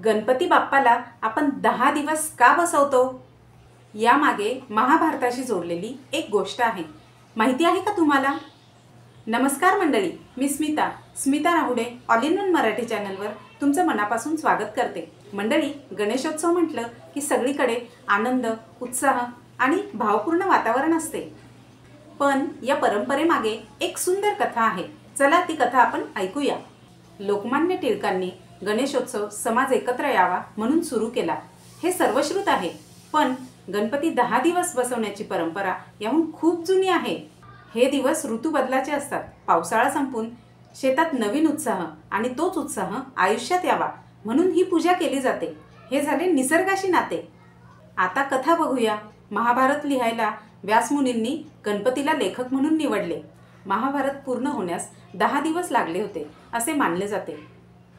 गणपती बाप्पाला आपण 10 दिवस का बसवतो? यामागे महाभारताशी जोडलेली एक गोष्ट आहे. माहिती आहे का तुम्हाला? नमस्कार मंडळी, मी Smita Rahude all in one Marathi चॅनलवर तुमचं मनापासून स्वागत करते. मंडळी, गणेशोत्सव म्हटलं की सगळीकडे आनंद, उत्साह आणि भावपूर्ण वातावरण असते. पण या परंपरेमागे एक सुंदर कथा आहे. चला ती कथा आपण ऐकूया. लोकमान्य टिळकांनी गणेशोत्सव समाज एकत्र यावा म्हणून सुरू केला. हे सर्वश्रुत आहे, पण गणपती 10 दिवस बसवण्याची परंपरा याहून खूप जुनी आहे. हे दिवस ऋतुबदलाचे असतात. पावसाळा संपून शेतात नवीन उत्साह आणि तोच उत्साह आयुष्यात यावा म्हणून ही पूजा केली जाते. हे झाले निसर्गाशी नाते. आता कथा बघूया. महाभारत लिहायला व्यासमुनींनी गणपतीला लेखक म्हणून निवडले. महाभारत पूर्ण होण्यास 10 दिवस लागले होते असे मानले जाते.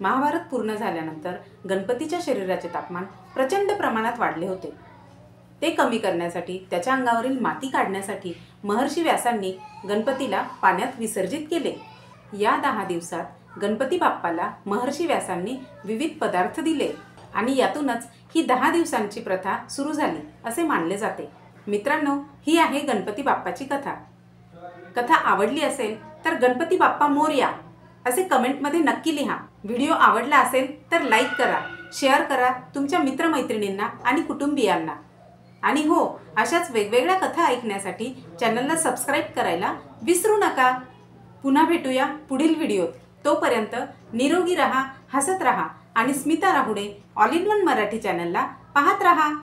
महाभारत पूर्ण झाल्यानंतर गणपतीच्या शरीराचे तापमान प्रचंड प्रमाणात वाढले होते. ते कमी करण्यासाठी, त्याच्या अंगावरील माती काढण्यासाठी महर्षी व्यासांनी गणपतीला पाण्यात विसर्जित केले. या 10 दिवसात गणपती बाप्पाला महर्षी व्यासांनी विविध पदार्थ दिले आणि यातूनच ही 10 दिवसांची प्रथा सुरू झाली असे मानले जाते. मित्रांनो, ही आहे गणपती बाप्पाची कथा. कथा आवडली असेल तर गणपती बाप्पा मोरया असे कमेंटमध्ये नक्की लिहा. व्हिडिओ आवडला असेल तर लाईक करा, शेअर करा तुमच्या मित्रमैत्रिणींना आणि कुटुंबियांना. आणि हो, अशाच वेगवेगळ्या कथा ऐकण्यासाठी चॅनलला सबस्क्राईब करायला विसरू नका. पुन्हा भेटूया पुढील व्हिडिओत. तोपर्यंत निरोगी रहा, हसत रहा आणि Smita Rahude all in one Marathi चॅनलला पाहत रहा.